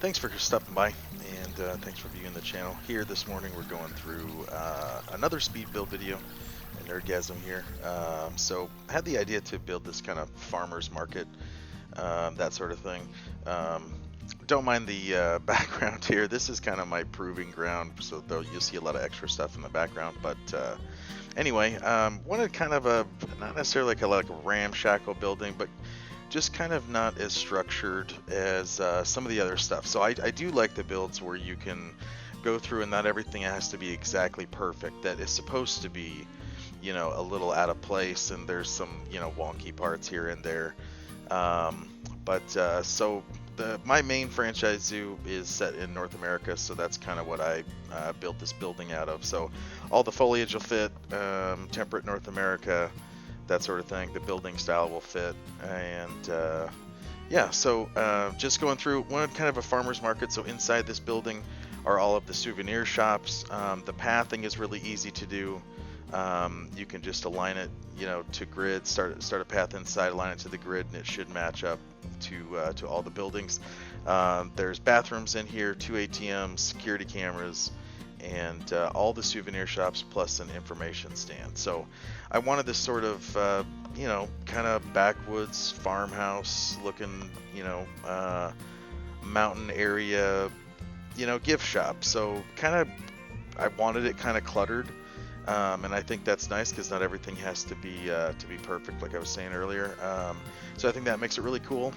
Thanks for stopping by, and thanks for viewing the channel. Here this morning we're going through another speed build video, and Nerdgasm here. So I had the idea to build this kind of farmer's market, that sort of thing. Um, don't mind the background here. This is kind of my proving ground, so though you'll see a lot of extra stuff in the background. But anyway, wanted kind of not necessarily like a ramshackle building, but just kind of not as structured as some of the other stuff. So I do like the builds where you can go through and not everything has to be exactly perfect. That is supposed to be, a little out of place, and there's some, wonky parts here and there. So my main franchise zoo is set in North America, so that's kind of what I built this building out of. So all the foliage will fit, temperate North America, that sort of thing. The building style will fit, and yeah. So just going through one kind of a farmer's market. So inside this building are all of the souvenir shops. The pathing is really easy to do. You can just align it, to grid. Start a path inside, align it to the grid, and it should match up to all the buildings. There's bathrooms in here, 2 ATMs, security cameras, and all the souvenir shops plus an information stand. So I wanted this sort of, kind of backwoods farmhouse looking, mountain area, gift shop. So I wanted it kind of cluttered. And I think that's nice because not everything has to be perfect, like I was saying earlier. So I think that makes it really cool.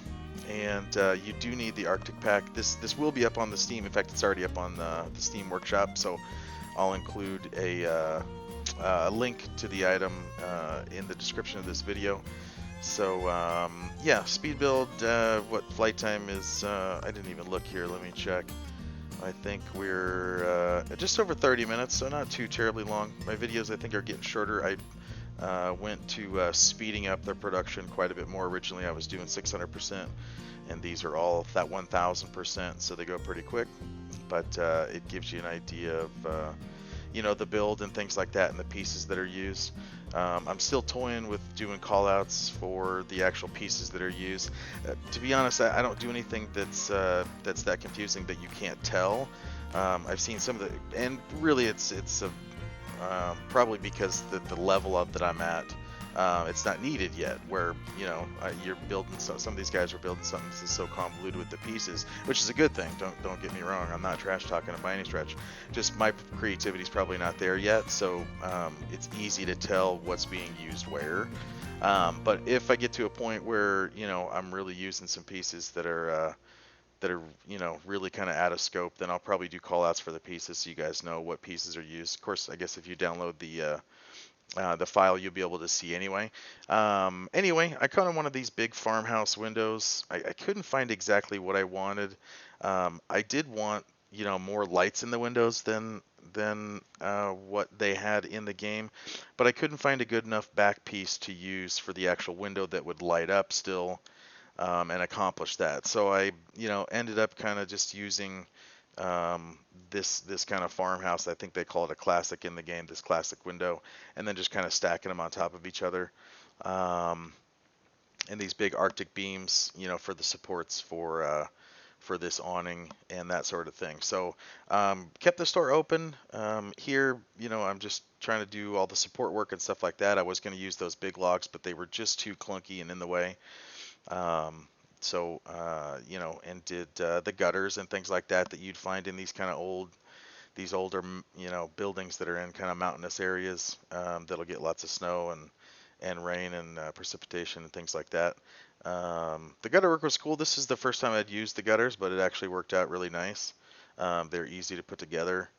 And you do need the Arctic pack. This will be up on the Steam. In fact, it's already up on the Steam Workshop. So I'll include a link to the item in the description of this video. So yeah, speed build. What flight time is? I didn't even look here. Let me check. I think we're just over 30 minutes, so not too terribly long. My videos, I think, are getting shorter. I went to speeding up their production quite a bit more. Originally, I was doing 600%, and these are all that 1,000%, so they go pretty quick. But it gives you an idea of, the build and things like that, and the pieces that are used. I'm still toying with doing callouts for the actual pieces that are used. To be honest, I don't do anything that's that confusing that you can't tell. I've seen some of the, and really it's probably because the level of that I'm at, it's not needed yet. Where you're building some of these guys are building something that's so convoluted with the pieces, which is a good thing. Don't get me wrong. I'm not trash talking it by any stretch. Just my creativity is probably not there yet, so it's easy to tell what's being used where. But if I get to a point where I'm really using some pieces that are really kind of out of scope, then I'll probably do call outs for the pieces so you guys know what pieces are used. Of course, I guess if you download the file, you'll be able to see anyway. Anyway, I kind of wanted these big farmhouse windows. I couldn't find exactly what I wanted. I did want, more lights in the windows than what they had in the game, but I couldn't find a good enough back piece to use for the actual window that would light up still, and accomplish that. So I, ended up kind of just using this kind of farmhouse. I think they call it a classic in the game, this classic window, and then just kind of stacking them on top of each other. And these big Arctic beams, for the supports for this awning and that sort of thing. So kept the store open. Here, I'm just trying to do all the support work and stuff like that. I was going to use those big logs, but they were just too clunky and in the way. And did the gutters and things like that you'd find in these kind of older, buildings that are in kind of mountainous areas, that'll get lots of snow and rain and precipitation and things like that. The gutter work was cool. This is the first time I'd used the gutters, but it actually worked out really nice. They're easy to put together,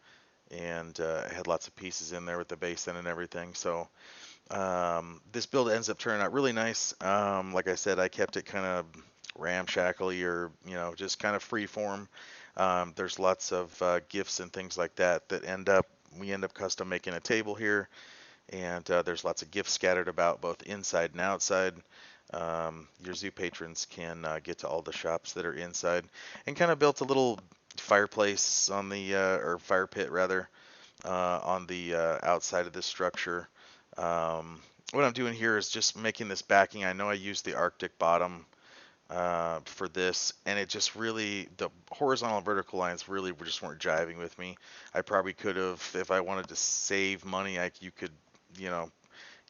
and I had lots of pieces in there with the basin and everything. So this build ends up turning out really nice. Like I said, I kept it kind of ramshackly, or just kind of free form. There's lots of gifts and things like that we end up custom making a table here, and there's lots of gifts scattered about both inside and outside. Your zoo patrons can get to all the shops that are inside, and kind of built a little fireplace on the or fire pit rather, on the outside of this structure. What I'm doing here is just making this backing. I know I used the Arctic bottom for this, and it just really, the horizontal and vertical lines really just weren't jiving with me. I probably could have, if I wanted to save money, you could, you know,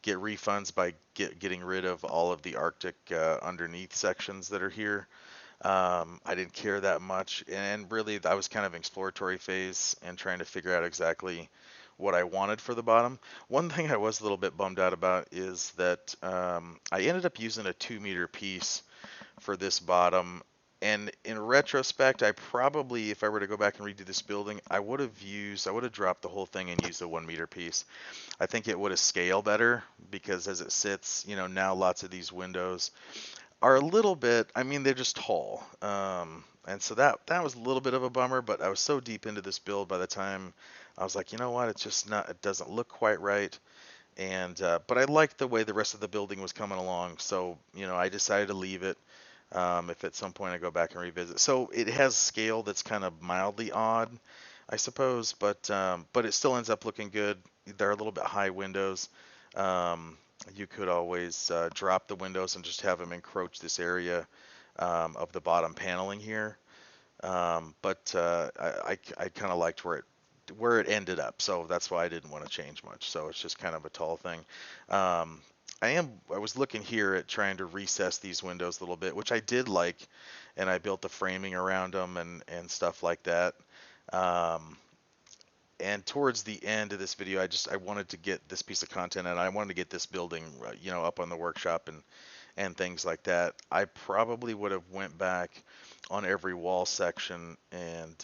get refunds by getting rid of all of the Arctic underneath sections that are here. I didn't care that much, and really, I was kind of exploratory phase and trying to figure out exactly what I wanted for the bottom. One thing I was a little bit bummed out about is that I ended up using a 2 meter piece for this bottom. And in retrospect, I probably, if I were to go back and redo this building, I would have dropped the whole thing and used a 1 meter piece. I think it would have scaled better because as it sits, now lots of these windows are a little bit, I mean, they're just tall. And so that was a little bit of a bummer, but I was so deep into this build by the time I was like, you know what, it's just not, it doesn't look quite right. And, but I liked the way the rest of the building was coming along. So, I decided to leave it. If at some point I go back and revisit. So it has scale that's kind of mildly odd, I suppose, but it still ends up looking good. They're a little bit high windows. Um, you could always drop the windows and just have them encroach this area of the bottom paneling here. But I kind of liked where it ended up, so that's why I didn't want to change much. So it's just kind of a tall thing. Um, I was looking here at trying to recess these windows a little bit, which I did like, and I built the framing around them and stuff like that. Um, and towards the end of this video, I wanted to get this piece of content, and I wanted to get this building, up on the workshop and things like that. I probably would have went back on every wall section and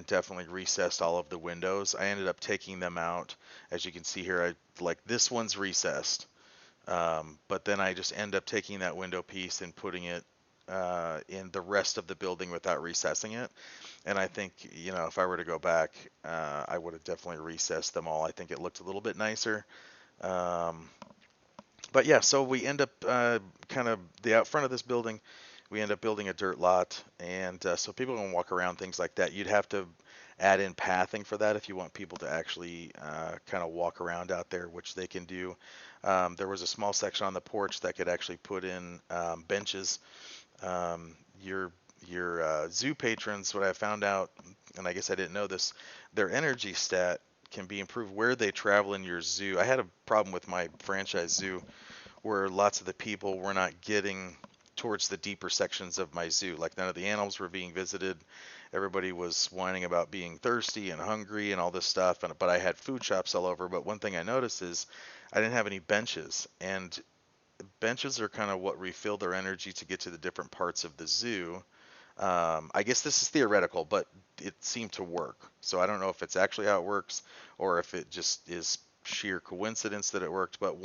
definitely recessed all of the windows. I ended up taking them out, as you can see here. I like this one's recessed, but then I just end up taking that window piece and putting it in the rest of the building without recessing it. And I think, if I were to go back, I would have definitely recessed them all. I think it looked a little bit nicer. Um, but yeah, so we end up kind of the out front of this building. We end up building a dirt lot, and so people can walk around, things like that. You'd have to add in pathing for that if you want people to actually kind of walk around out there, which they can do. There was a small section on the porch that could actually put in benches. Um, your zoo patrons, what I found out, and I guess I didn't know this, their energy stat can be improved where they travel in your zoo. I had a problem with my franchise zoo where lots of the people were not getting towards the deeper sections of my zoo. Like none of the animals were being visited. Everybody was whining about being thirsty and hungry and all this stuff. But I had food shops all over. But one thing I noticed is I didn't have any benches, and benches are kind of what refill their energy to get to the different parts of the zoo. I guess this is theoretical, but it seemed to work. So I don't know if it's actually how it works or if it just is sheer coincidence that it worked. But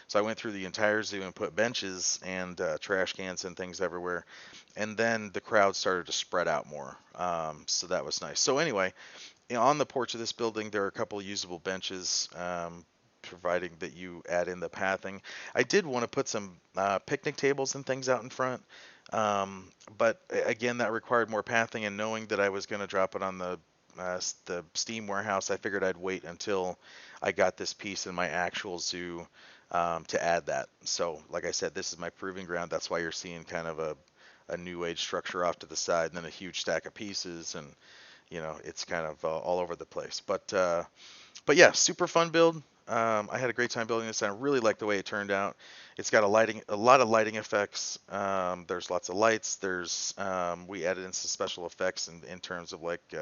so I went through the entire zoo and put benches and trash cans and things everywhere. And then the crowd started to spread out more. So that was nice. So anyway, on the porch of this building, there are a couple usable benches. Providing that you add in the pathing. I did want to put some picnic tables and things out in front, but again, that required more pathing. And knowing that I was going to drop it on the Steam warehouse, I figured I'd wait until I got this piece in my actual zoo to add that. So, like I said, this is my proving ground. That's why you're seeing kind of a new age structure off to the side, and then a huge stack of pieces, and it's kind of all over the place. But yeah, super fun build. I had a great time building this, and I really like the way it turned out. It's got a lot of lighting effects. There's lots of lights. We added in some special effects in terms of like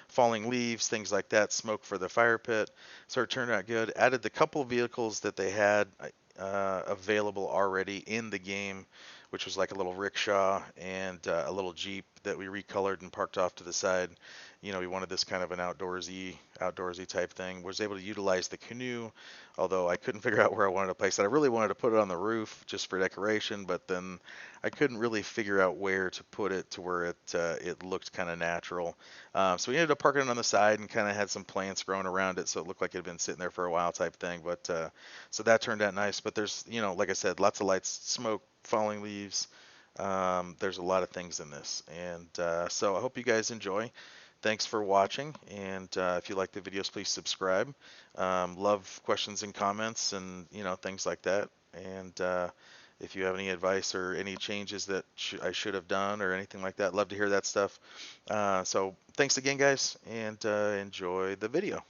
falling leaves, things like that, smoke for the fire pit. So it turned out good. Added the couple of vehicles that they had available already in the game, which was like a little rickshaw and a little Jeep that we recolored and parked off to the side. We wanted this kind of an outdoorsy type thing. Was able to utilize the canoe, although I couldn't figure out where I wanted to place it. I really wanted to put it on the roof just for decoration, but then I couldn't really figure out where to put it to where it looked kind of natural. So we ended up parking it on the side and kind of had some plants growing around it, so it looked like it had been sitting there for a while type thing. But so that turned out nice. But there's, like I said, lots of lights, smoke, falling leaves. There's a lot of things in this, and so I hope you guys enjoy. Thanks for watching, and if you like the videos, please subscribe. Love questions and comments and things like that. And If you have any advice or any changes that I should have done or anything like that, love to hear that stuff. So thanks again, guys, and enjoy the video.